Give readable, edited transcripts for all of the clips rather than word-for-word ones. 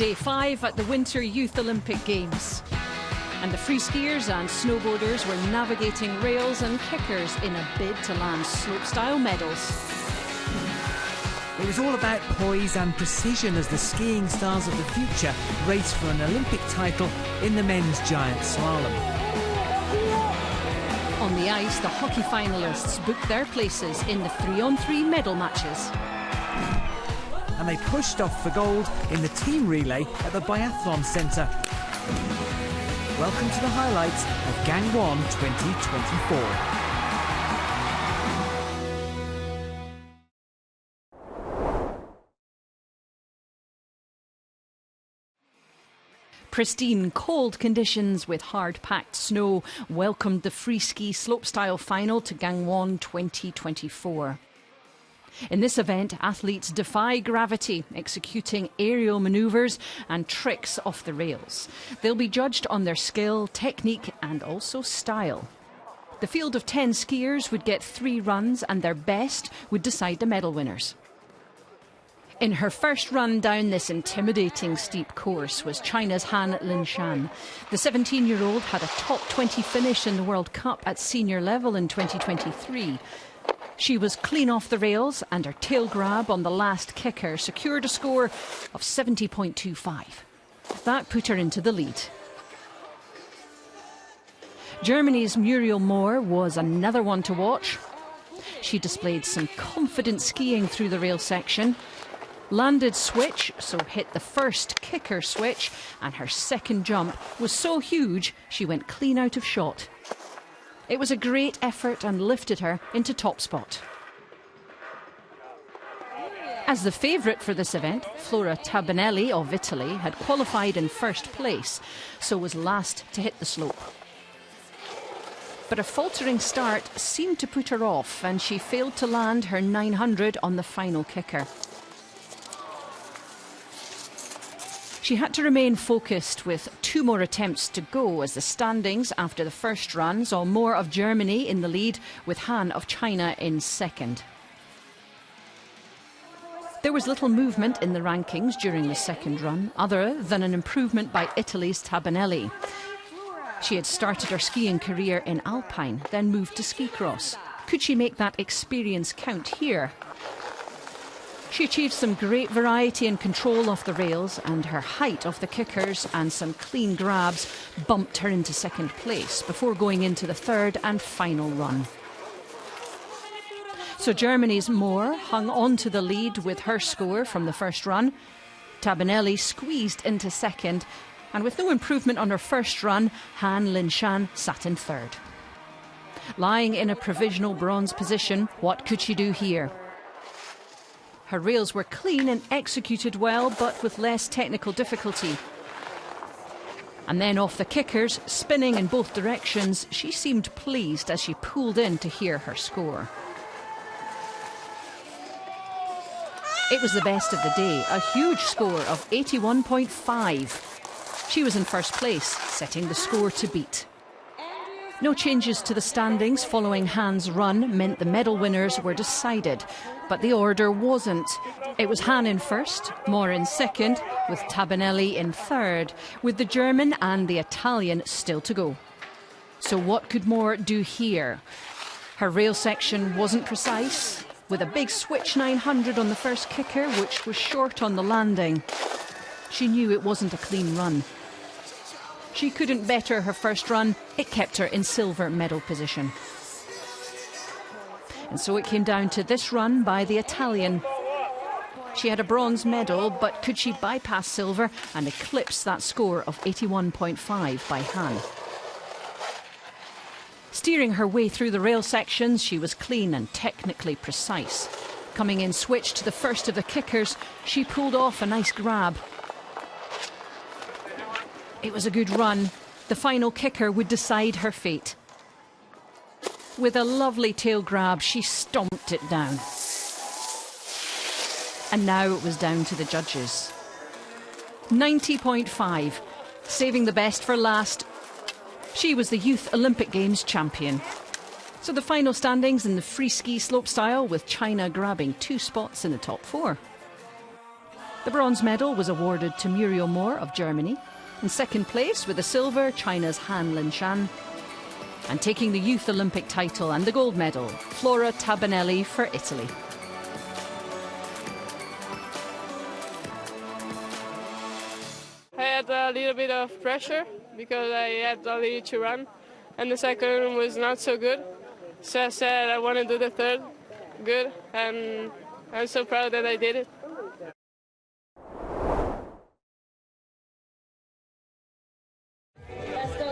Day 5 at the Winter Youth Olympic Games. And the free skiers and snowboarders were navigating rails and kickers in a bid to land slopestyle medals. It was all about poise and precision as the skiing stars of the future raced for an Olympic title in the men's giant slalom. On the ice, the hockey finalists booked their places in the 3-on-3 medal matches. And they pushed off for gold in the team relay at the Biathlon Centre. Welcome to the highlights of Gang 1 2024. Pristine, cold conditions with hard-packed snow welcomed the free ski slopestyle final to Gang 1 2024. In this event, athletes defy gravity, executing aerial manoeuvres and tricks off the rails. They'll be judged on their skill, technique and also style. The field of 10 skiers would get 3 runs and their best would decide the medal winners. In her first run down this intimidating steep course was China's Han Linshan. The 17-year-old had a top 20 finish in the World Cup at senior level in 2023. She was clean off the rails and her tail grab on the last kicker secured a score of 70.25. That put her into the lead. Germany's Muriel Mohr was another one to watch. She displayed some confident skiing through the rail section. Landed switch, so hit the first kicker switch, and her second jump was so huge she went clean out of shot. It was a great effort and lifted her into top spot. As the favourite for this event, Flora Tabanelli of Italy had qualified in first place, so was last to hit the slope. But a faltering start seemed to put her off and she failed to land her 900 on the final kicker. She had to remain focused with 2 more attempts to go as the standings after the first run saw Mohr of Germany in the lead with Han of China in second. There was little movement in the rankings during the second run other than an improvement by Italy's Tabanelli. She had started her skiing career in alpine, then moved to ski cross. Could she make that experience count here? She achieved some great variety and control off the rails, and her height off the kickers and some clean grabs bumped her into second place before going into the third and final run. So Germany's Mohr hung on to the lead with her score from the first run. Tabanelli squeezed into second, and with no improvement on her first run, Han Linshan sat in third. Lying in a provisional bronze position, what could she do here? Her rails were clean and executed well, but with less technical difficulty. And then off the kickers, spinning in both directions, she seemed pleased as she pulled in to hear her score. It was the best of the day, a huge score of 81.5. She was in first place, setting the score to beat. No changes to the standings following Han's run meant the medal winners were decided, but the order wasn't. It was Han in first, Mohr in second, with Tabanelli in third, with the German and the Italian still to go. So what could Mohr do here? Her rail section wasn't precise, with a big switch 900 on the first kicker, which was short on the landing. She knew it wasn't a clean run. She couldn't better her first run. It kept her in silver medal position. And so it came down to this run by the Italian. She had a bronze medal, but could she bypass silver and eclipse that score of 81.5 by Han? Steering her way through the rail sections, she was clean and technically precise. Coming in switch to the first of the kickers, she pulled off a nice grab. It was a good run. The final kicker would decide her fate. With a lovely tail grab, she stomped it down. And now it was down to the judges. 90.5, saving the best for last. She was the Youth Olympic Games champion. So the final standings in the free ski slopestyle, with China grabbing 2 spots in the top 4. The bronze medal was awarded to Muriel Moore of Germany. In second place with the silver, China's Han Linshan. And taking the Youth Olympic title and the gold medal, Flora Tabanelli for Italy. I had a little bit of pressure because I had only to run, and the second was not so good. So I said I want to do the third good, and I'm so proud that I did it.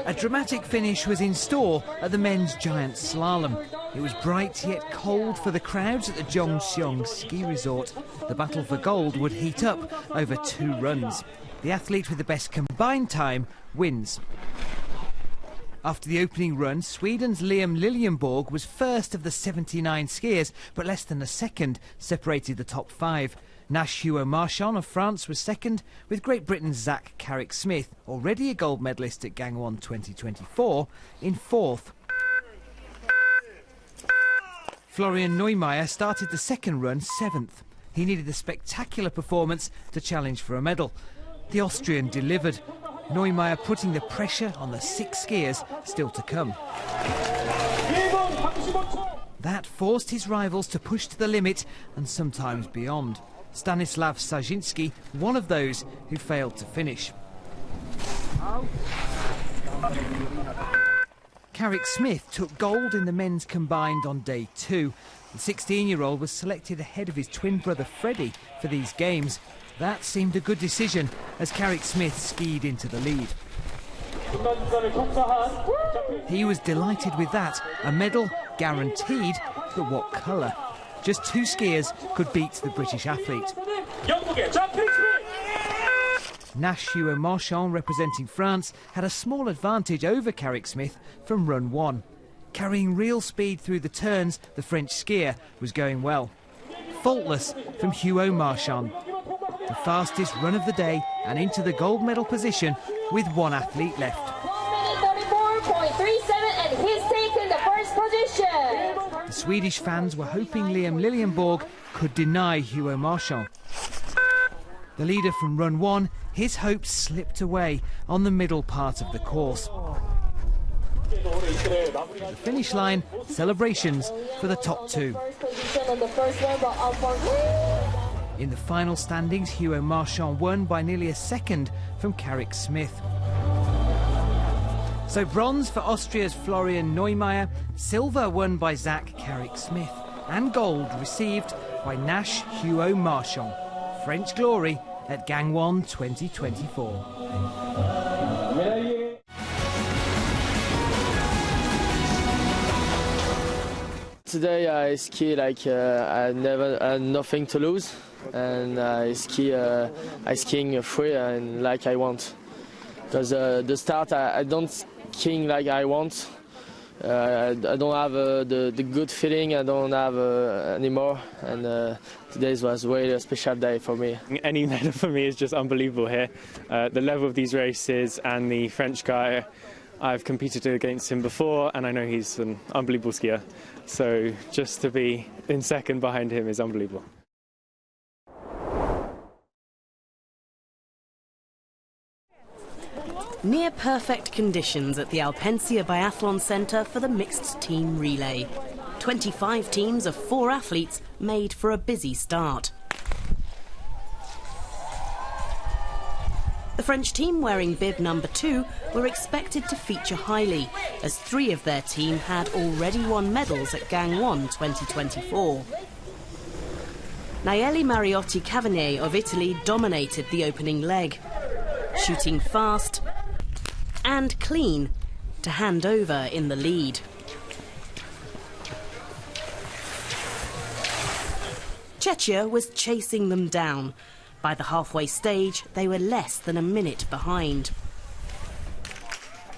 A dramatic finish was in store at the men's giant slalom. It was bright yet cold for the crowds at the Zhongxiong ski resort. The battle for gold would heat up over 2 runs. The athlete with the best combined time wins. After the opening run, Sweden's Liam Liljenborg was first of the 79 skiers, but less than a second separated the top 5. Nash Huot-Marchand of France was second, with Great Britain's Zach Carrick-Smith, already a gold medalist at Gangwon 2024, in 4th. Florian Neumeier started the second run 7th. He needed a spectacular performance to challenge for a medal. The Austrian delivered, Neumeier putting the pressure on the 6 skiers still to come. That forced his rivals to push to the limit and sometimes beyond. Stanislav Sajinski, one of those who failed to finish. Carrick-Smith took gold in the men's combined on day 2. The 16-year-old was selected ahead of his twin brother Freddie for these games. That seemed a good decision as Carrick-Smith skied into the lead. He was delighted with that, a medal guaranteed, but what colour? Just 2 skiers could beat the British athlete. Nash Huot-Marchand, representing France, had a small advantage over Carrick-Smith from run 1. Carrying real speed through the turns, the French skier was going well. Faultless from Huot-Marchand. The fastest run of the day and into the gold medal position with 1 athlete left. 1:34.37 and he's taken the first position. The Swedish fans were hoping Liam Liljenborg could deny Huot-Marchand. The leader from run 1, his hopes slipped away on the middle part of the course. At the finish line, celebrations for the top 2. In the final standings, Huot-Marchand won by nearly a second from Carrick-Smith. So bronze for Austria's Florian Neumeier, silver won by Zach Carrick-Smith, and gold received by Nash Huot-Marchand. French glory at Gangwon 2024. Today I ski like I never had nothing to lose, and I skiing free and like I want. Because the start I don't skiing like I want. I don't have the good feeling. I don't have anymore, and today was really a special day for me. Any medal for me is just unbelievable here. The level of these races and the French guy, I've competed against him before, and I know he's an unbelievable skier. So just to be in second behind him is unbelievable. Near perfect conditions at the Alpensia Biathlon Centre for the mixed team relay. 25 teams of 4 athletes made for a busy start. The French team wearing bib number 2 were expected to feature highly, as 3 of their team had already won medals at Gangwon 2024. Nayeli Mariotti Cavagné of Italy dominated the opening leg, shooting fast and clean to hand over in the lead. Czechia was chasing them down. By the halfway stage, they were less than a minute behind.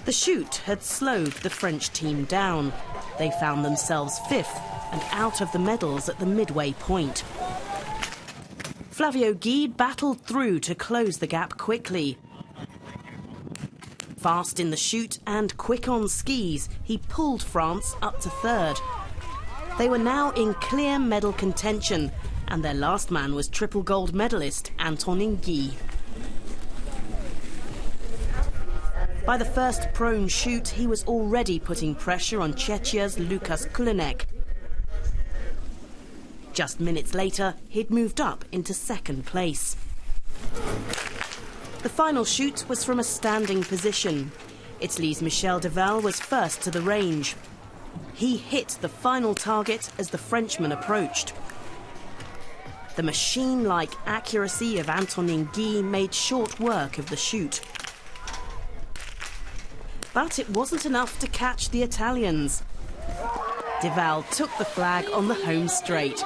The shoot had slowed the French team down. They found themselves 5th and out of the medals at the midway point. Flavio Guy battled through to close the gap quickly. Fast in the shoot and quick on skis, he pulled France up to 3rd. They were now in clear medal contention and their last man was triple gold medalist Antonin Guy. By the first prone shoot, he was already putting pressure on Czechia's Lukas Kulenek. Just minutes later, he'd moved up into second place. The final shoot was from a standing position. Italy's Michel Deval was first to the range. He hit the final target as the Frenchman approached. The machine-like accuracy of Antonin Guy made short work of the shoot. But it wasn't enough to catch the Italians. Deval took the flag on the home straight.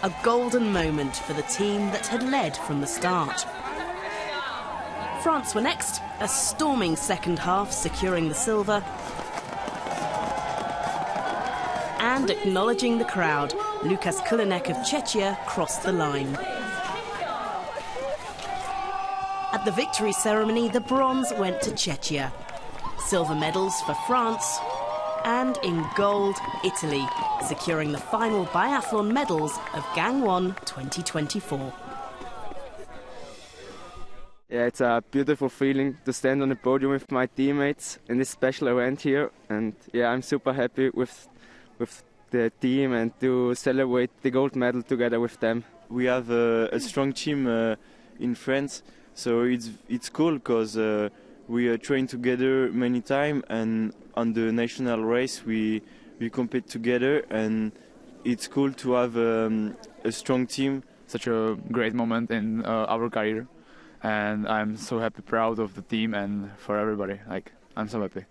A golden moment for the team that had led from the start. France were next, a storming second half securing the silver. And acknowledging the crowd, Lukas Kulenek of Czechia crossed the line. At the victory ceremony, the bronze went to Czechia. Silver medals for France, and in gold, Italy, securing the final biathlon medals of Gangwon 2024. Yeah, it's a beautiful feeling to stand on the podium with my teammates in this special event here, and yeah, I'm super happy with the team and to celebrate the gold medal together with them. We have a strong team in France, so it's cool because we train together many times, and on the national race we compete together, and it's cool to have a strong team. Such a great moment in our career, and I'm so happy, proud of the team and for everybody. Like, I'm so happy.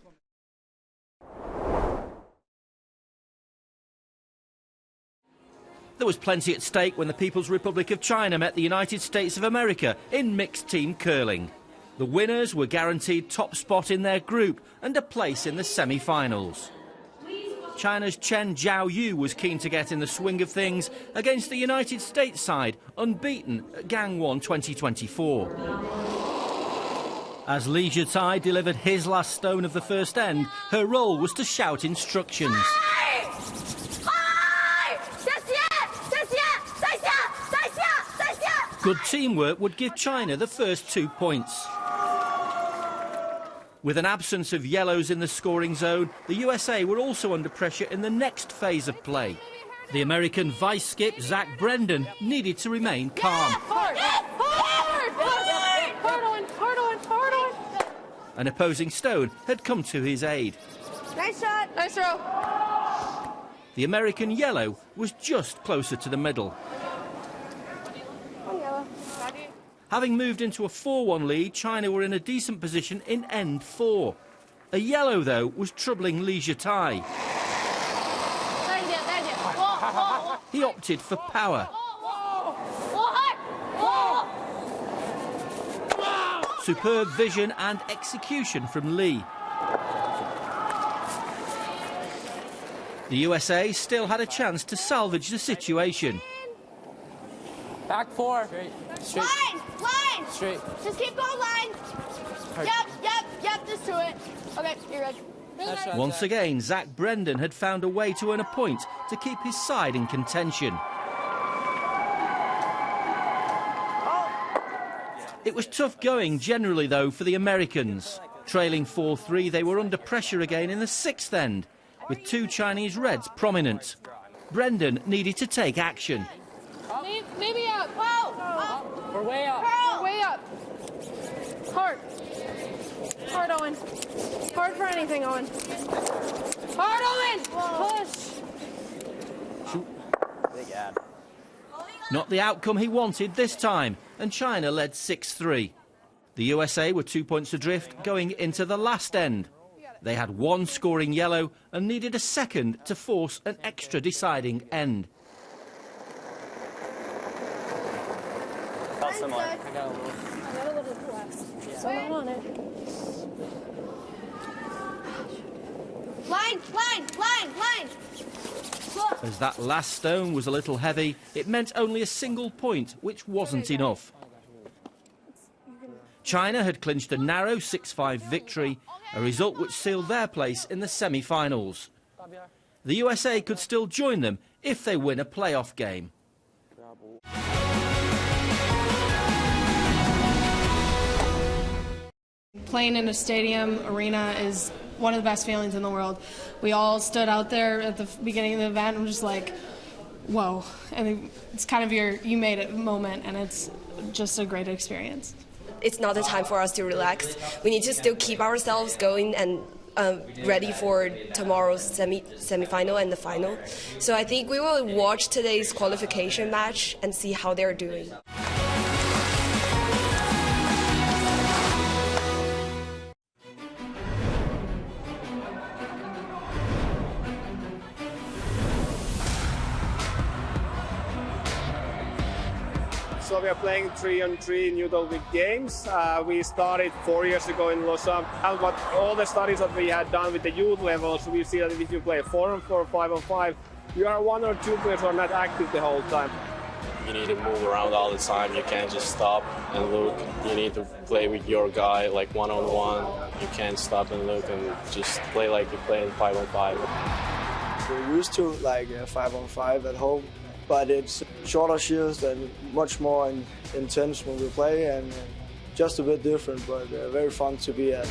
There was plenty at stake when the People's Republic of China met the United States of America in mixed team curling. The winners were guaranteed top spot in their group and a place in the semi-finals. China's Chen Zhaoyu was keen to get in the swing of things against the United States side, unbeaten at Gangwon 2024. As Li Jiatai delivered his last stone of the first end, her role was to shout instructions. Good teamwork would give China the first 2 points. With an absence of yellows in the scoring zone, the USA were also under pressure in the next phase of play. The American vice skip, Zach Brendan, needed to remain calm. An opposing stone had come to his aid. Nice shot. Nice throw. The American yellow was just closer to the middle. Having moved into a 4-1 lead, China were in a decent position in end 4. A yellow, though, was troubling Li Jiatai. He opted for power. Superb vision and execution from Li. The USA still had a chance to salvage the situation. Back 4. Straight. Line! Straight. Just keep going line. Yep, just do it. Okay, you're good. Once again, Zach Brendan had found a way to earn a point to keep his side in contention. It was tough going generally, though, for the Americans. Trailing 4-3, they were under pressure again in the 6th end, with 2 Chinese reds prominent. Brendan needed to take action. Maybe up. Whoa! We're way up. We're way up. Hard. Hard, Owen. Hard for anything, Owen. Hard, Owen! Push. Big ad. Not the outcome he wanted this time, and China led 6-3. The USA were 2 points adrift going into the last end. They had 1 scoring yellow and needed a second to force an extra deciding end. Similar. I got a little less. Yeah. So I'm on it. Line! As that last stone was a little heavy, it meant only a single point, which wasn't enough. China had clinched a narrow 6-5 victory, a result which sealed their place in the semi-finals. The USA could still join them if they win a playoff game. Playing in a stadium arena is one of the best feelings in the world. We all stood out there at the beginning of the event and were just like, whoa. And it's kind of you made it moment, and it's just a great experience. It's not the time for us to relax. We need to still keep ourselves going and ready for tomorrow's semi-final and the final. So I think we will watch today's qualification match and see how they're doing. So we are playing 3-on-3 Youth Olympic Games. We started 4 years ago in Lausanne. But all the studies that we had done with the youth levels, we see that if you play 4-on-4, 5-on-5, you are one or two players who are not active the whole time. You need to move around all the time. You can't just stop and look. You need to play with your guy like one-on-one. You can't stop and look and just play like you play in 5-on-5. We're used to like 5-on-5 at home. But it's shorter shifts and much more intense when we play, and just a bit different, but very fun to be at.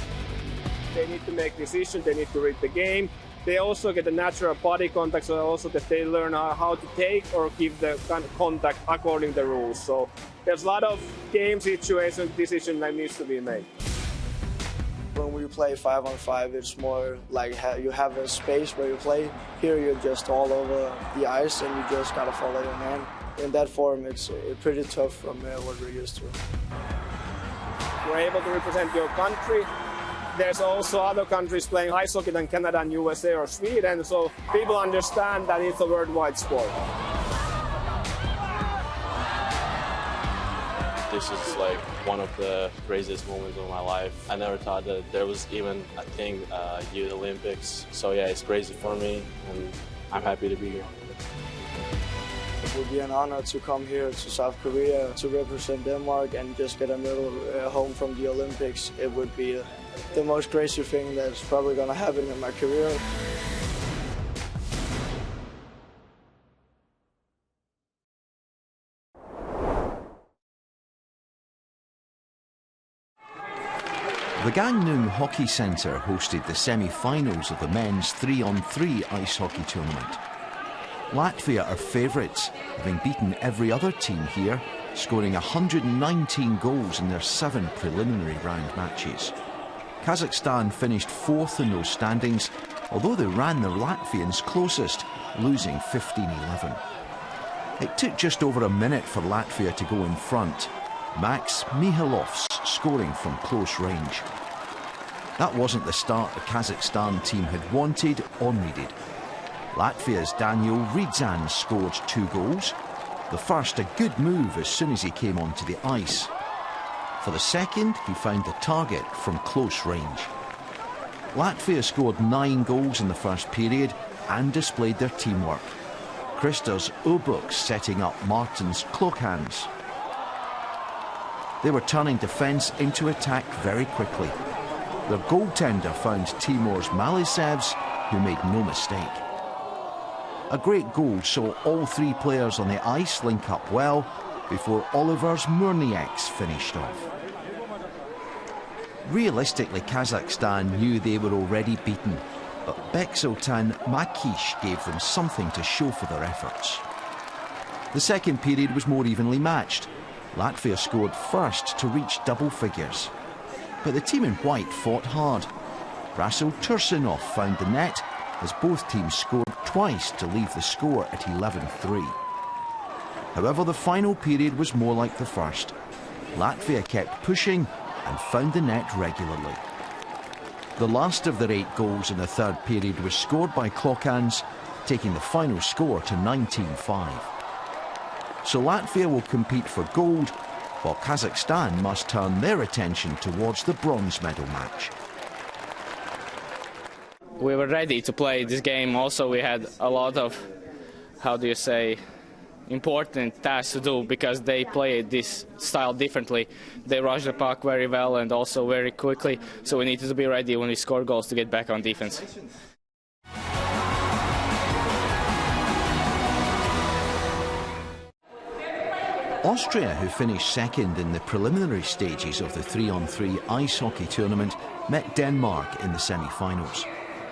They need to make decisions, they need to read the game. They also get a natural body contact, so also that they learn how to take or give the kind of contact according to the rules. So there's a lot of game situation decision that needs to be made. When we play 5-on-5, it's more like you have a space where you play. Here you're just all over the ice and you just gotta follow your man. In that form, it's pretty tough from what we're used to. You're able to represent your country. There's also other countries playing ice hockey than Canada and USA or Sweden, so people understand that it's a worldwide sport. This is like one of the craziest moments of my life. I never thought that there was even a thing, Youth Olympics. So yeah, it's crazy for me, and I'm happy to be here. It would be an honor to come here to South Korea to represent Denmark and just get a medal home from the Olympics. It would be the most crazy thing that's probably going to happen in my career. The Gangneung Hockey Centre hosted the semi-finals of the men's 3-on-3 ice hockey tournament. Latvia are favourites, having beaten every other team here, scoring 119 goals in their 7 preliminary round matches. Kazakhstan finished 4th in those standings, although they ran the Latvians closest, losing 15-11. It took just over a minute for Latvia to go in front, Max Mihailov's scoring from close range. That wasn't the start the Kazakhstan team had wanted or needed. Latvia's Daniel Ridzan scored 2 goals. The first a good move as soon as he came onto the ice. For the second, he found the target from close range. Latvia scored 9 goals in the first period and displayed their teamwork. Kristas Ubuks setting up Martins Klokans. They were turning defence into attack very quickly. Their goaltender found Timur's Malisevs, who made no mistake. A great goal saw all 3 players on the ice link up well before Oliver's Murnieks finished off. Realistically, Kazakhstan knew they were already beaten, but Beksultan Makish gave them something to show for their efforts. The second period was more evenly matched. Latvia scored first to reach double figures. But the team in white fought hard. Rasul Tursinov found the net as both teams scored twice to leave the score at 11-3. However, the final period was more like the first. Latvia kept pushing and found the net regularly. The last of their 8 goals in the third period was scored by Klokans, taking the final score to 19-5. So Latvia will compete for gold, while Kazakhstan must turn their attention towards the bronze medal match. We were ready to play this game. Also, we had a lot of, important tasks to do because they play this style differently. They rush the puck very well and also very quickly, so we needed to be ready when we score goals to get back on defense. Austria, who finished second in the preliminary stages of the 3-on-3 ice hockey tournament, met Denmark in the semi-finals.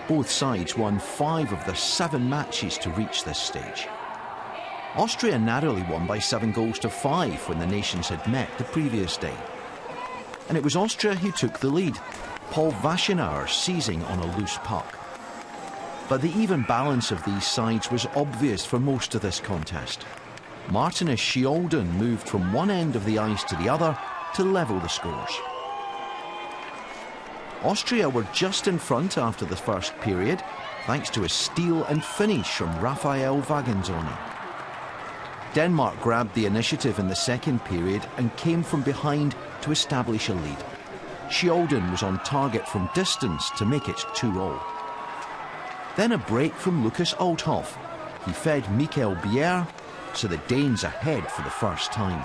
Both sides won 5 of their 7 matches to reach this stage. Austria narrowly won by 7 goals to 5 when the nations had met the previous day. And it was Austria who took the lead, Paul Vaschenauer seizing on a loose puck. But the even balance of these sides was obvious for most of this contest. Martinus Schjolden moved from one end of the ice to the other to level the scores. Austria were just in front after the first period, thanks to a steal and finish from Rafael Vaganzoni. Denmark grabbed the initiative in the second period and came from behind to establish a lead. Schjolden was on target from distance to make it 2-2. Then a break from Lukas Althoff. He fed Mikael Bjerre, so the Danes ahead for the first time.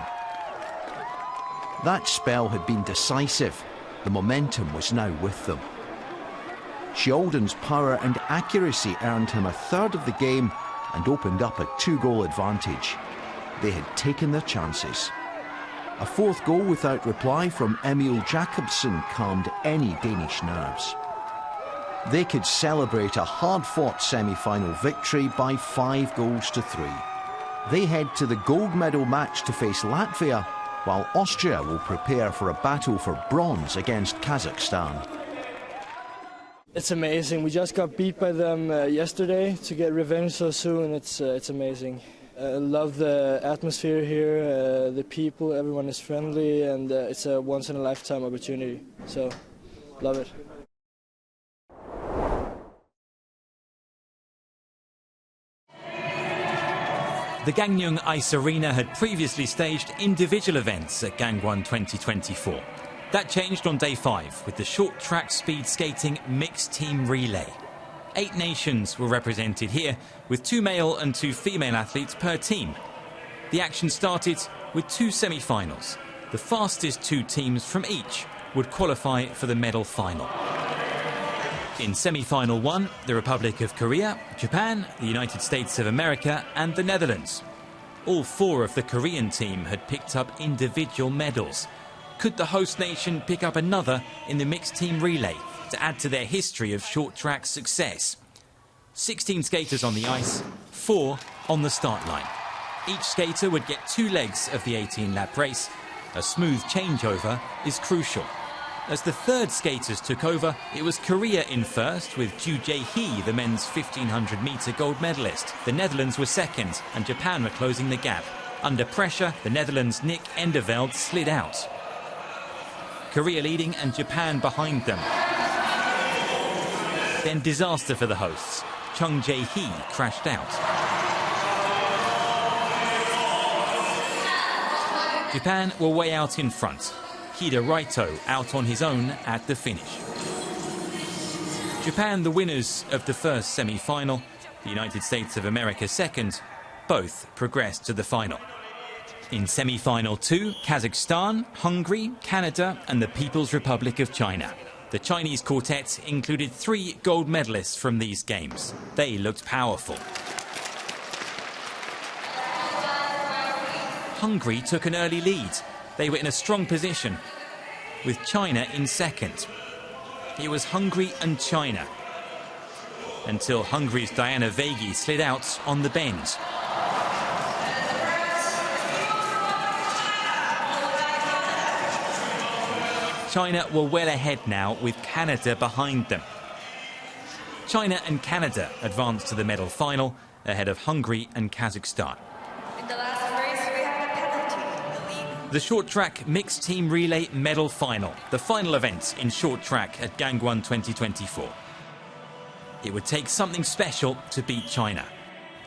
That spell had been decisive. The momentum was now with them. Schjolden's power and accuracy earned him a third of the game and opened up a 2-goal advantage. They had taken their chances. A fourth goal without reply from Emil Jacobsen calmed any Danish nerves. They could celebrate a hard-fought semi-final victory by 5 goals to 3. They head to the gold medal match to face Latvia, while Austria will prepare for a battle for bronze against Kazakhstan. It's amazing. We just got beat by them yesterday. To get revenge so soon, it's amazing. I love the atmosphere here, the people, everyone is friendly, and it's a once-in-a-lifetime opportunity. So, love it. The Gangneung Ice Arena had previously staged individual events at Gangwon 2024. That changed on day 5 with the short track speed skating mixed team relay. 8 nations were represented here, with 2 male and 2 female athletes per team. The action started with 2 semi-finals. The fastest 2 teams from each would qualify for the medal final. In semi-final 1, the Republic of Korea, Japan, the United States of America and the Netherlands. All 4 of the Korean team had picked up individual medals. Could the host nation pick up another in the mixed team relay to add to their history of short track success? 16 skaters on the ice, 4 on the start line. Each skater would get 2 legs of the 18-lap race. A smooth changeover is crucial. As the third skaters took over, it was Korea in first with Ju Jae-hee, the men's 1500-metre gold medalist. The Netherlands were second and Japan were closing the gap. Under pressure, the Netherlands' Nick Enderveld slid out. Korea leading and Japan behind them. Then disaster for the hosts. Chung Jae-hee crashed out. Japan were way out in front. Hida Raito out on his own at the finish. Japan, the winners of the first semi-final, the United States of America second, both progressed to the final. In semi-final 2, Kazakhstan, Hungary, Canada and the People's Republic of China. The Chinese quartet included 3 gold medalists from these games. They looked powerful. Hungary took an early lead. They were in a strong position, with China in second. It was Hungary and China, until Hungary's Diana Vegi slid out on the bend. China were well ahead now, with Canada behind them. China and Canada advanced to the medal final, ahead of Hungary and Kazakhstan. The short track mixed team relay medal final, the final event in short track at Gangwon 2024. It would take something special to beat China.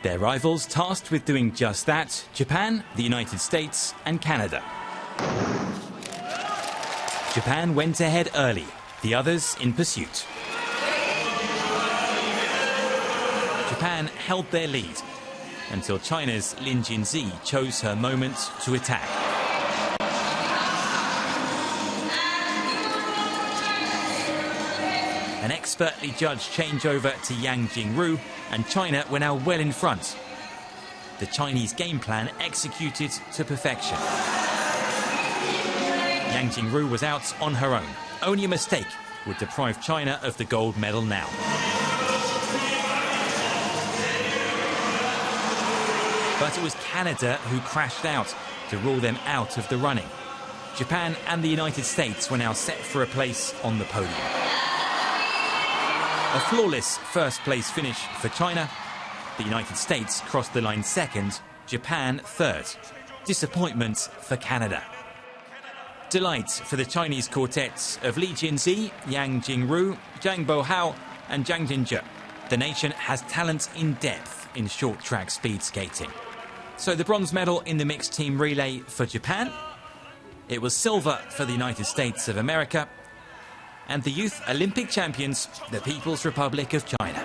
Their rivals tasked with doing just that: Japan, the United States and Canada. Japan went ahead early, the others in pursuit. Japan held their lead until China's Lin Jinzi chose her moment to attack. An expertly judged changeover to Yang Jingru, and China were now well in front. the Chinese game plan executed to perfection. Yang Jingru was out on her own. Only a mistake would deprive China of the gold medal now. But it was Canada who crashed out to rule them out of the running. Japan and the United States were now set for a place on the podium. A flawless first-place finish for China. The United States crossed the line second, Japan third. Disappointment for Canada. Delight for the Chinese quartets of Li Jinzi, Yang Jingru, Zhang Bohao and Zhang Jinzhe. The nation has talent in depth in short-track speed skating. So the bronze medal in the mixed team relay for Japan. It was silver for the United States of America. And the youth Olympic champions, the People's Republic of China.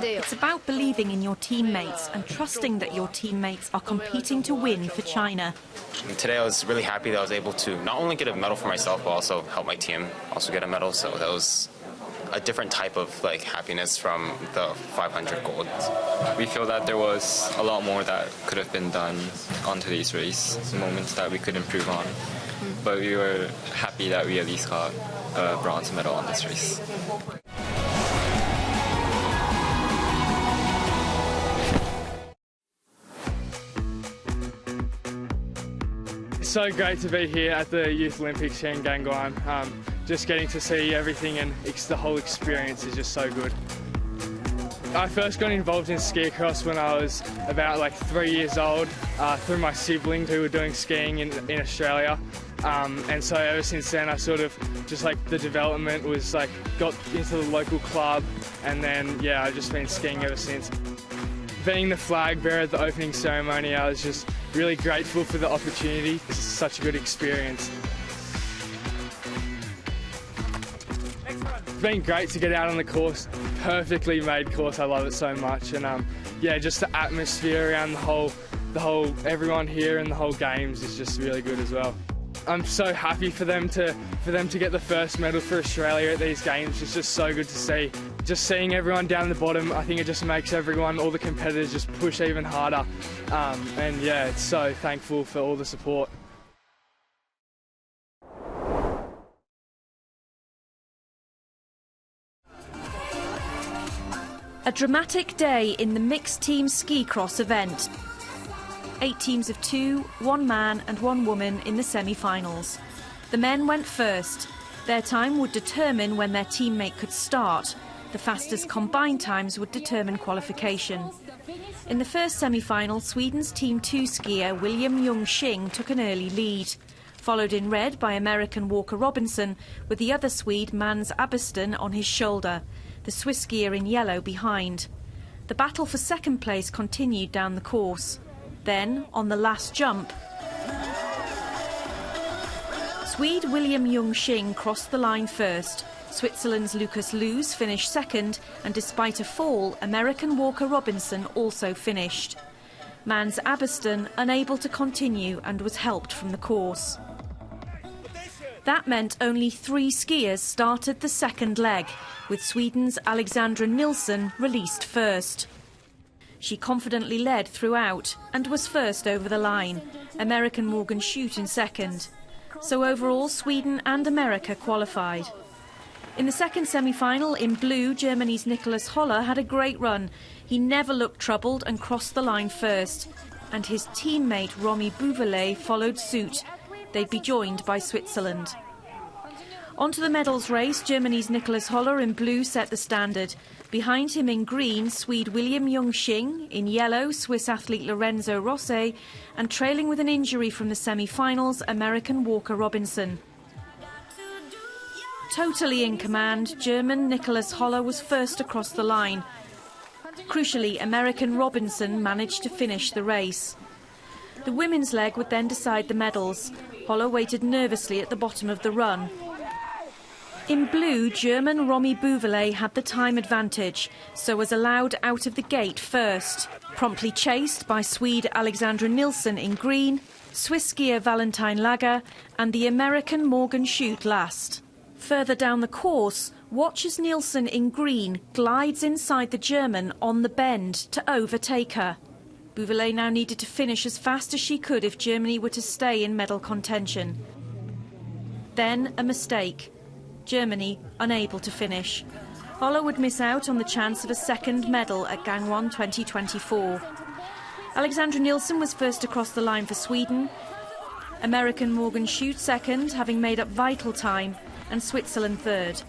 It's about believing in your teammates and trusting that your teammates are competing to win for China. Today I was really happy that I was able to not only get a medal for myself, but also help my team also get a medal. So that was a different type of happiness from the 500 gold. We feel that there was a lot more that could have been done on today's race, moments that we could improve on. But we were happy that we at least got a bronze medal on this race. It's so great to be here at the Youth Olympics here in Gangwon. Just getting to see everything and the whole experience is just so good. I first got involved in ski cross when I was about 3 years old through my siblings who were doing skiing in Australia. And so ever since then I sort of just the development was got into the local club, and then yeah, I've just been skiing ever since. Being the flag bearer at the opening ceremony, I was just really grateful for the opportunity. This is such a good experience. It's been great to get out on the course, perfectly made course. I love it so much, and yeah, just the atmosphere around the whole everyone here and the whole games is just really good as well. I'm so happy for them to get the first medal for Australia at these games. It's just so good to see. Just seeing everyone down the bottom, I think it just makes everyone, all the competitors, just push even harder. And yeah, it's so thankful for all the support. A dramatic day in the mixed team ski cross event. 8 teams of 2, 1 man and 1 woman in the semi-finals. The men went first. Their time would determine when their teammate could start. The fastest combined times would determine qualification. In the first semi-final, Sweden's Team 2 skier William Ljungqing took an early lead, followed in red by American Walker Robinson, with the other Swede Mans Abeston on his shoulder, the Swiss skier in yellow behind. The battle for second place continued down the course. Then, on the last jump, Swede William Ljungqing crossed the line first. Switzerland's Lucas Luz finished second, and despite a fall, American Walker Robinson also finished. Mans Abeston unable to continue and was helped from the course. That meant only 3 skiers started the second leg, with Sweden's Alexandra Nilsson released first. She confidently led throughout and was first over the line, American Morgan Schut in second. So overall, Sweden and America qualified. In the second semi-final, in blue, Germany's Nicholas Holler had a great run. He never looked troubled and crossed the line first. And his teammate Romy Bouvelet followed suit. They'd be joined by Switzerland. On to the medals race, Germany's Nicholas Holler in blue set the standard. Behind him in green, Swede William Ljungqing, in yellow, Swiss athlete Lorenzo Rossi, and trailing with an injury from the semi-finals, American Walker Robinson. Totally in command, German Nicholas Holler was first across the line. Crucially, American Robinson managed to finish the race. The women's leg would then decide the medals. Holler waited nervously at the bottom of the run. In blue, German Romy Bouvelet had the time advantage, so was allowed out of the gate first. promptly chased by Swede Alexandra Nilsson in green, Swiss skier Valentine Lager and the American Morgan Schut last. Further down the course, watch as Nilsson in green glides inside the German on the bend to overtake her. Bouvelet now needed to finish as fast as she could if Germany were to stay in medal contention. Then a mistake. Germany unable to finish. Holler would miss out on the chance of a second medal at Gangwon 2024. Alexandra Nilsson was first across the line for Sweden. American Morgan Schut second, having made up vital time, and Switzerland third.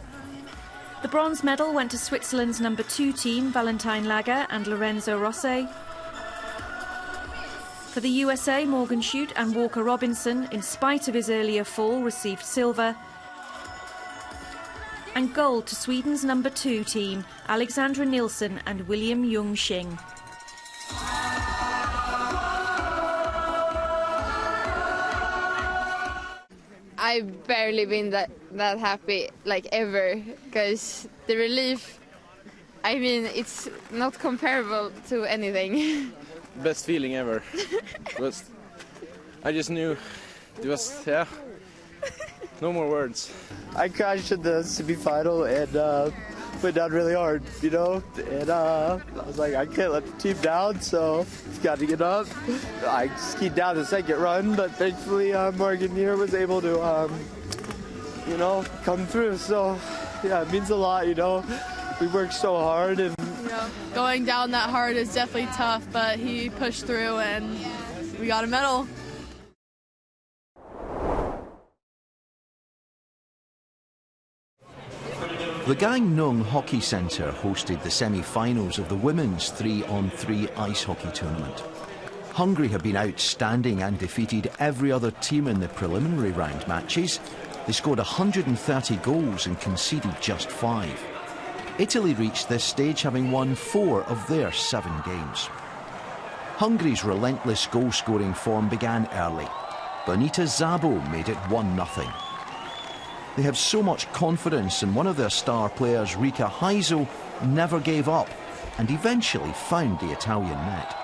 The bronze medal went to Switzerland's number 2 team, Valentine Lager and Lorenzo Rossi. For the USA, Morgan Schut and Walker Robinson, in spite of his earlier fall, received silver. And gold to Sweden's number 2 team, Alexandra Nilsson and William Jung-Shing. I've barely been that happy, like, ever, because the relief, I mean, it's not comparable to anything. Best feeling ever. I just knew it was, yeah, no more words. I crashed in the semi-final and went down really hard, you know, and I was like, I can't let the team down, so got to get up. I skied down the second run, but thankfully Morgan here was able to, you know, come through. So yeah, it means a lot, you know. We worked so hard, and going down that hard is definitely tough, but he pushed through and we got a medal. The Gangneung Hockey Centre hosted the semi-finals of the women's 3-on-3 ice hockey tournament. Hungary have been outstanding and defeated every other team in the preliminary round matches. They scored 130 goals and conceded just 5. Italy reached this stage having won 4 of their 7 games. Hungary's relentless goal-scoring form began early. Bonita Szabo made it 1-0. They have so much confidence, and one of their star players, Rika Heisel, never gave up and eventually found the Italian net.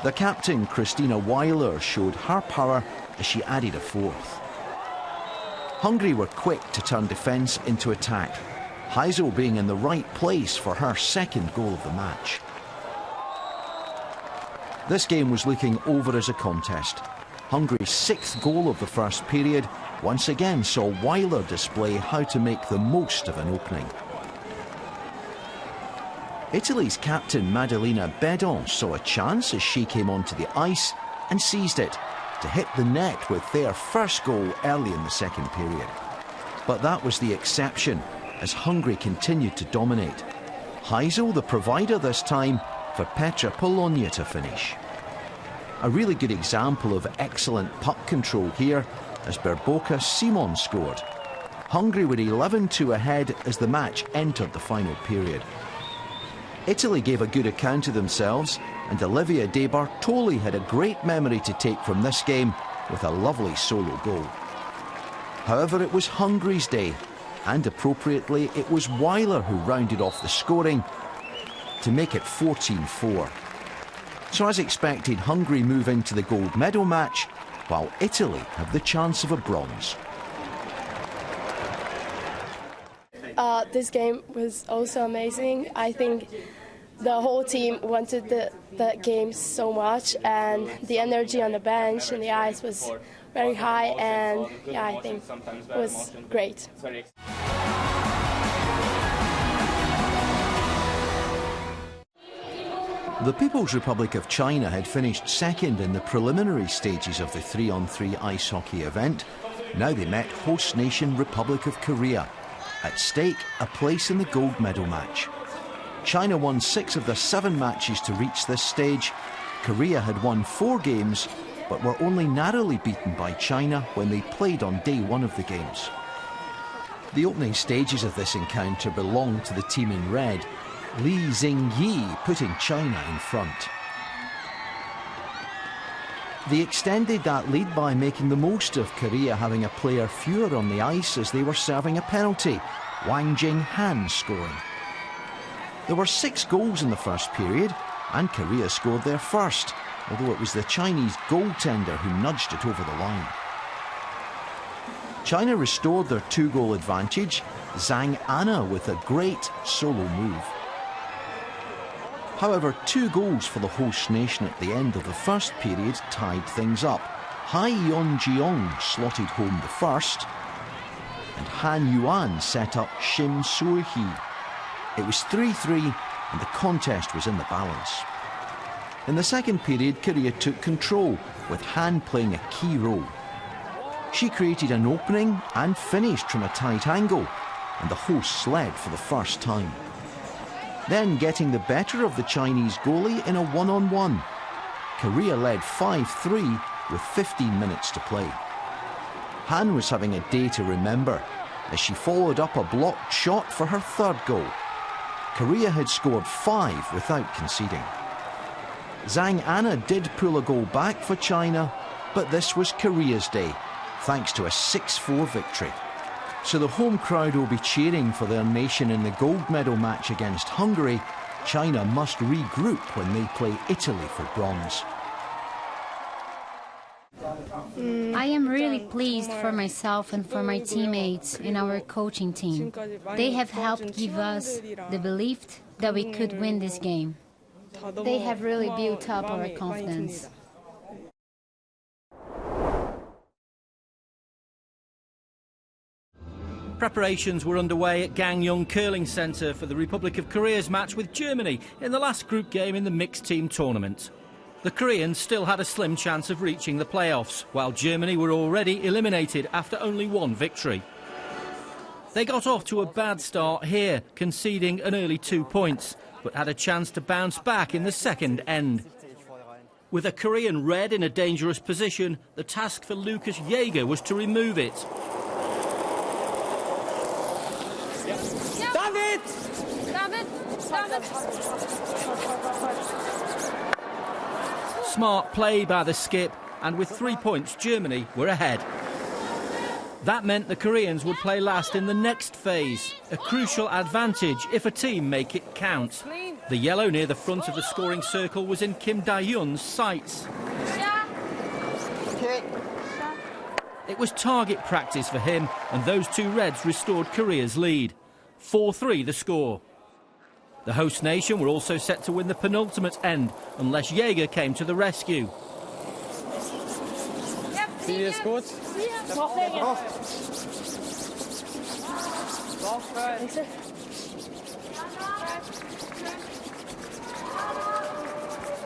The captain, Christina Weiler, showed her power as she added a 4th. Hungary were quick to turn defence into attack, Heisel being in the right place for her 2nd goal of the match. This game was looking over as a contest. Hungary's 6th goal of the first period once again saw Weiler display how to make the most of an opening. Italy's captain Maddalena Bedon saw a chance as she came onto the ice and seized it to hit the net with their first goal early in the 2nd period. But that was the exception as Hungary continued to dominate. Heisel, the provider this time, for Petra Polonia to finish. A really good example of excellent puck control here as Berboka Simon scored. Hungary were 11-2 ahead as the match entered the final period. Italy gave a good account of themselves, and Olivia De Bartoli had a great memory to take from this game with a lovely solo goal. However, it was Hungary's day, and appropriately it was Weiler who rounded off the scoring to make it 14-4. So as expected, Hungary move into the gold medal match, while Italy have the chance of a bronze. This game was also amazing. I think the whole team wanted the game so much, and the energy on the bench and the ice was very high, and yeah, I think it was great. The People's Republic of China had finished 2nd in the preliminary stages of the 3-on-3 ice hockey event. Now they met host nation Republic of Korea. At stake, a place in the gold medal match. China won 6 of their 7 matches to reach this stage. Korea had won 4 games, but were only narrowly beaten by China when they played on day 1 of the games. The opening stages of this encounter belonged to the team in red, Li Xingyi putting China in front. They extended that lead by making the most of Korea having a player fewer on the ice as they were serving a penalty, Wang Jinghan scoring. There were 6 goals in the first period, and Korea scored their first, although it was the Chinese goaltender who nudged it over the line. China restored their 2-goal advantage, Zhang Anna with a great solo move. However, 2 goals for the host nation at the end of the first period tied things up. Hai Yeon-jeong slotted home the first, and Han Yuan set up Shim Soo-hee. It was 3-3 and the contest was in the balance. In the second period, Korea took control, with Han playing a key role. She created an opening and finished from a tight angle, and the hosts led for the first time. Then getting the better of the Chinese goalie in a one-on-one. Korea led 5-3 with 15 minutes to play. Han was having a day to remember as she followed up a blocked shot for her 3rd goal. Korea had scored 5 without conceding. Zhang Anna did pull a goal back for China, but this was Korea's day, thanks to a 6-4 victory. So the home crowd will be cheering for their nation in the gold medal match against Hungary. China must regroup when they play Italy for bronze. I am really pleased for myself and for my teammates and our coaching team. They have helped give us the belief that we could win this game. They have really built up our confidence. Preparations were underway at Gangneung Curling Centre for the Republic of Korea's match with Germany in the last group game in the mixed team tournament. The Koreans still had a slim chance of reaching the playoffs, while Germany were already eliminated after only 1 victory. They got off to a bad start here, conceding an early 2 points, but had a chance to bounce back in the second end. With a Korean red in a dangerous position, the task for Lucas Jaeger was to remove it. Smart play by the skip, and with 3 points, Germany were ahead. That meant the Koreans would play last in the next phase, a crucial advantage if a team make it count. The yellow near the front of the scoring circle was in Kim Dae-hyun's sights. It was target practice for him, and those 2 reds restored Korea's lead. 4-3 the score. The host nation were also set to win the penultimate end, unless Jaeger came to the rescue.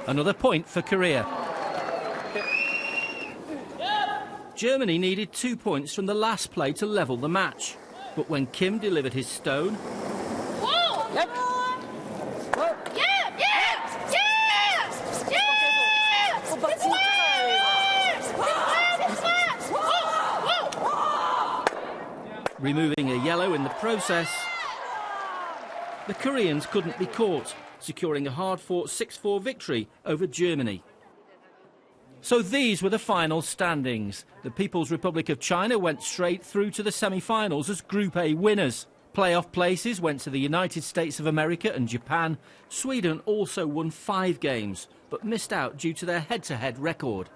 Another point for Korea. Germany needed 2 points from the last play to level the match. But when Kim delivered his stone... removing a yellow in the process, the Koreans couldn't be caught, securing a hard-fought 6-4 victory over Germany. So these were the final standings. The People's Republic of China went straight through to the semi-finals as Group A winners. Playoff places went to the United States of America and Japan. Sweden also won 5 games, but missed out due to their head-to-head record.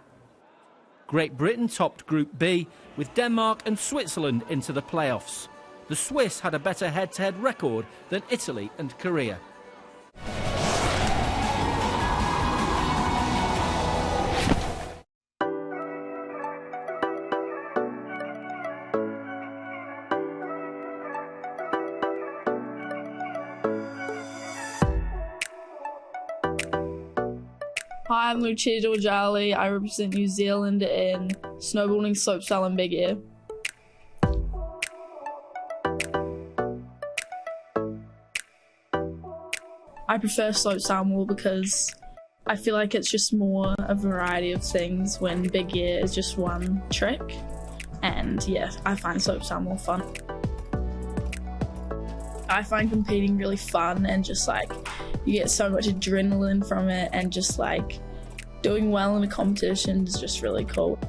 Great Britain topped Group B, with Denmark and Switzerland into the playoffs. The Swiss had a better head-to-head record than Italy and Korea. Hi, I'm Lucia Georgiali. I represent New Zealand in snowboarding, slopestyle and big air. I prefer slopestyle more because I feel like it's just more a variety of things when big air is just one trick. And yeah, I find slopestyle more fun. I find competing really fun and just like you get so much adrenaline from it, and just like doing well in a competition is just really cool.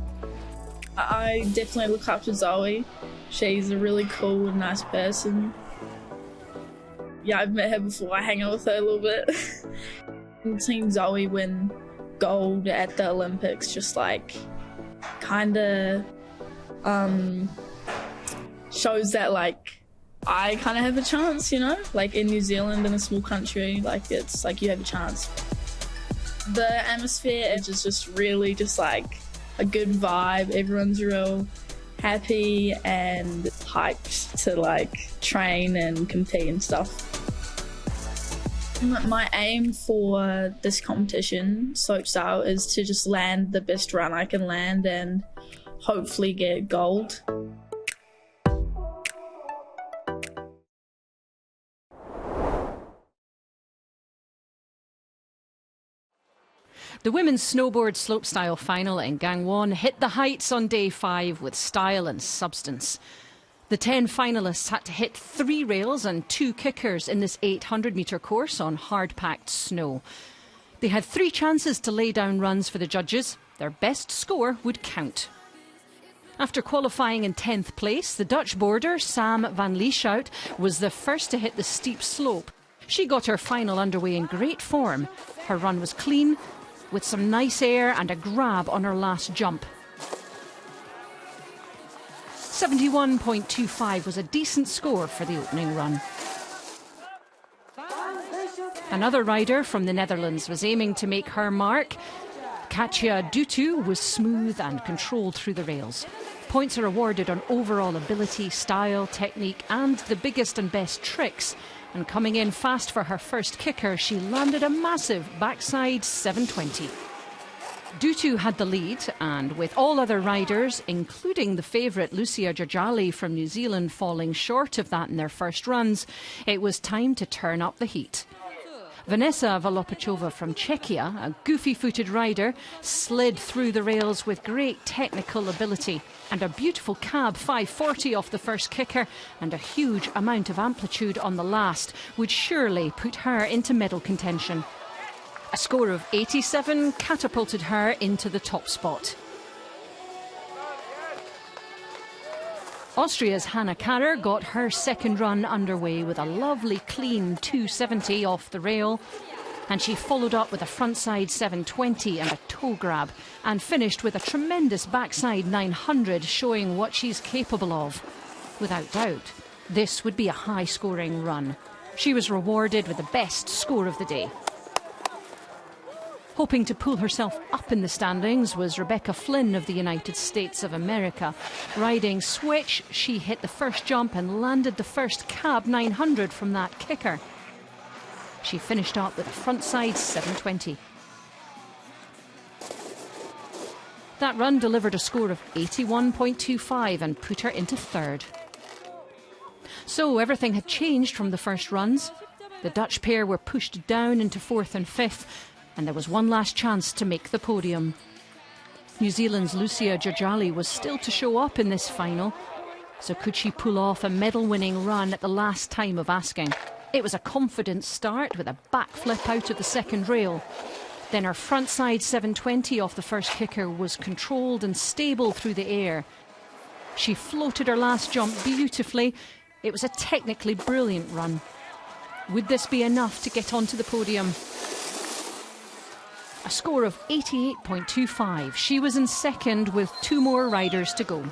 I definitely look up to Zoe. She's a really cool and nice person. Yeah, I've met her before. I hang out with her a little bit. Seeing Zoe win gold at the Olympics just like kind of shows that like I kind of have a chance, you know, like in New Zealand, in a small country, like it's like you have a chance. The atmosphere is just really just like a good vibe. Everyone's real happy and hyped to like train and compete and stuff. My aim for this competition, slopestyle, is to just land the best run I can land and hopefully get gold. The women's snowboard slopestyle final in Gangwon hit the heights on day 5 with style and substance. The 10 finalists had to hit 3 rails and 2 kickers in this 800-metre course on hard-packed snow. They had 3 chances to lay down runs for the judges. Their best score would count. After qualifying in 10th place, the Dutch boarder Sam van Lieshout was the first to hit the steep slope. She got her final underway in great form. Her run was clean, with some nice air and a grab on her last jump. 71.25 was a decent score for the opening run. Another rider from the Netherlands was aiming to make her mark. Katja Dutu was smooth and controlled through the rails. Points are awarded on overall ability, style, technique and the biggest and best tricks. And coming in fast for her first kicker, she landed a massive backside 720. Dutu had the lead, and with all other riders, including the favourite Lucia Giorgiali from New Zealand, falling short of that in their first runs, it was time to turn up the heat. Vanessa Volopachova from Czechia, a goofy-footed rider, slid through the rails with great technical ability, and a beautiful cab 540 off the first kicker and a huge amount of amplitude on the last would surely put her into medal contention. A score of 87 catapulted her into the top spot. Austria's Hannah Karrer got her second run underway with a lovely clean 270 off the rail, and she followed up with a frontside 720 and a toe grab and finished with a tremendous backside 900 showing what she's capable of. Without doubt, this would be a high-scoring run. She was rewarded with the best score of the day. Hoping to pull herself up in the standings was Rebecca Flynn of the United States of America. Riding switch, she hit the first jump and landed the first cab 900 from that kicker. She finished up with a frontside 720. That run delivered a score of 81.25 and put her into third. So everything had changed from the first runs. The Dutch pair were pushed down into 4th and 5th, and there was one last chance to make the podium. New Zealand's Lucia Giorgiali was still to show up in this final, so could she pull off a medal-winning run at the last time of asking? It was a confident start with a backflip out of the second rail. Then her frontside 720 off the first kicker was controlled and stable through the air. She floated her last jump beautifully. It was a technically brilliant run. Would this be enough to get onto the podium? A score of 88.25. She was in second with 2 more riders to go.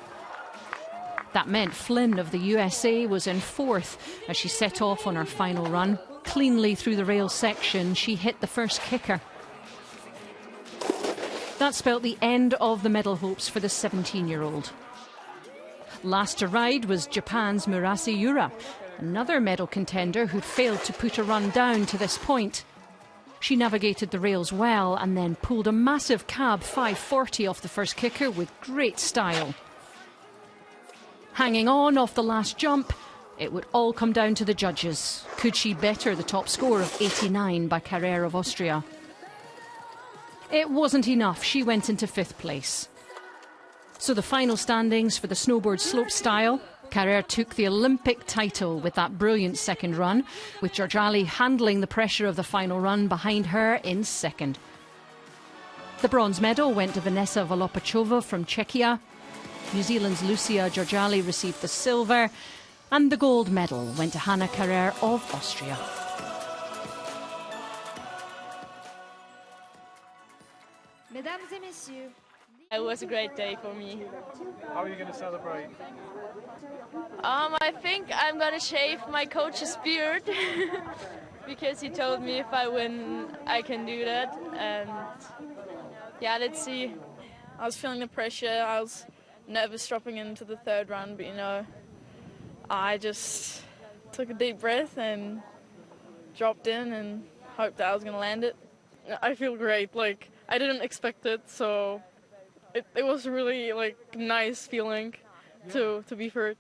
That meant Flynn of the USA was in 4th as she set off on her final run. Cleanly through the rail section, she hit the first kicker. That spelt the end of the medal hopes for the 17-year-old. Last to ride was Japan's Murase Yura, another medal contender who'd failed to put a run down to this point. She navigated the rails well and then pulled a massive cab 540 off the first kicker with great style. Hanging on off the last jump, it would all come down to the judges. Could she better the top score of 89 by Karrer of Austria? It wasn't enough. She went into 5th place. So the final standings for the snowboard slopestyle. Karrer took the Olympic title with that brilliant second run, with Giorgiali handling the pressure of the final run behind her in second. The bronze medal went to Vanessa Volopachova from Czechia. New Zealand's Lucia Giorgiali received the silver, and the gold medal went to Hannah Karrer of Austria. Mesdames et messieurs. It was a great day for me. How are you going to celebrate? I think I'm gonna shave my coach's beard because he told me if I win, I can do that. And yeah, let's see. I was feeling the pressure. I was nervous dropping into the third run, but you know, I just took a deep breath and dropped in and hoped that I was going to land it. I feel great. Like, I didn't expect it, so it was really like nice feeling to be third.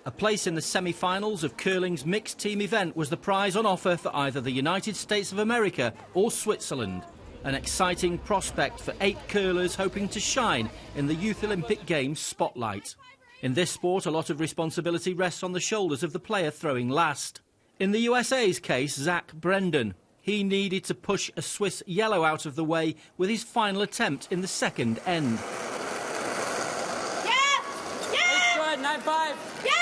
A place in the semi-finals of curling's mixed team event was the prize on offer for either the United States of America or Switzerland. An exciting prospect for 8 curlers hoping to shine in the Youth Olympic Games spotlight. In this sport, a lot of responsibility rests on the shoulders of the player throwing last. In the USA's case, Zach Brendan. He needed to push a Swiss yellow out of the way with his final attempt in the second end. Yeah! Yeah! Good, 9-5. Yeah!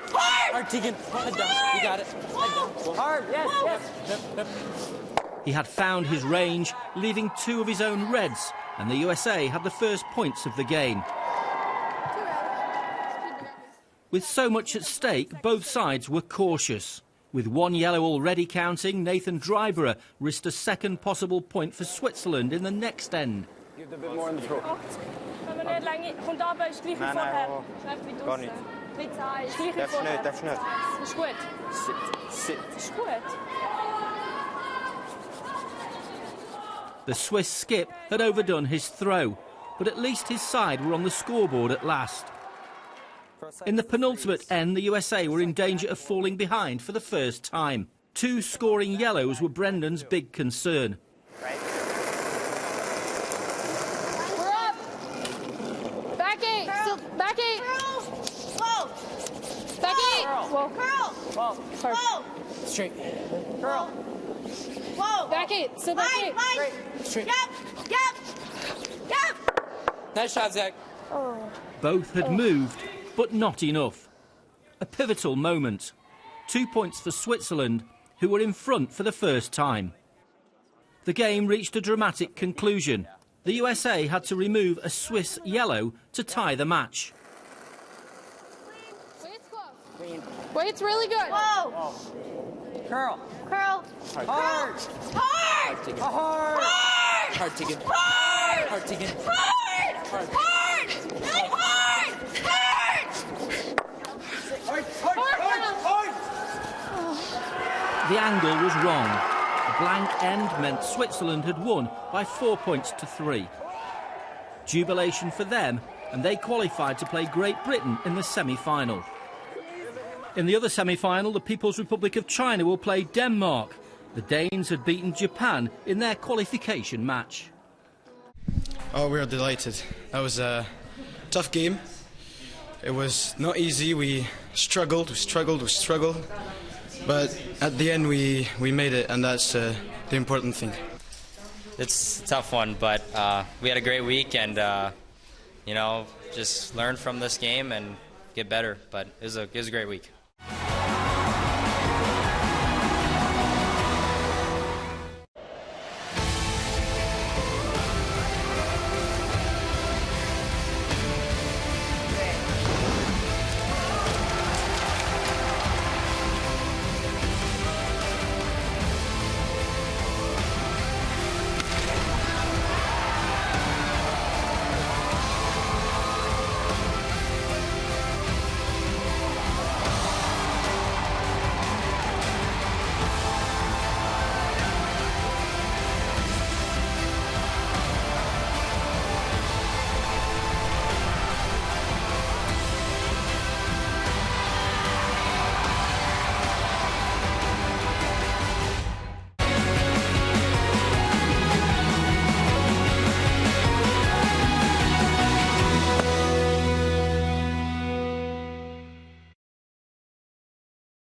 Hard! Hard, Tegan. Head down. You got it. Head down. Hard, yes, yes. He had found his range, leaving 2 of his own reds, and the USA had the first points of the game. With so much at stake, both sides were cautious. With 1 yellow already counting, Nathan Dryborough risked a second possible point for Switzerland in the next end. Give a bit more in the throat. The Swiss skip had overdone his throw, but at least his side were on the scoreboard at last. In the penultimate end, the USA were in danger of falling behind for the first time. 2 scoring yellows were Brendan's big concern. We're up! Back 8! Still, back 8! Whoa! Back 8! Whoa! Curl! Whoa! Straight. Curl! Whoa! Back 8! Still back 8! Straight. Yep! Nice shot, Zach. Oh. Both had moved, but not enough. A pivotal moment. 2 points for Switzerland, who were in front for the first time. The game reached a dramatic conclusion. The USA had to remove a Swiss yellow to tie the match. Weight's really good. Whoa! Curl. Curl. Hard. Hard. Hard. Hard. Hard. Hard, Tegan. Hard. Hard, Tegan. Hard. Hard. Hard. Really hard. Hard. Hard. The angle was wrong. A blank end meant Switzerland had won by 4 points to 3. Jubilation for them, and they qualified to play Great Britain in the semi-final. In the other semi-final, the People's Republic of China will play Denmark. The Danes had beaten Japan in their qualification match. Oh, we are delighted. That was a tough game. It was not easy. We struggled. But at the end, we made it, and that's the important thing. It's a tough one, but we had a great week, and you know, just learn from this game and get better. But it was a great week.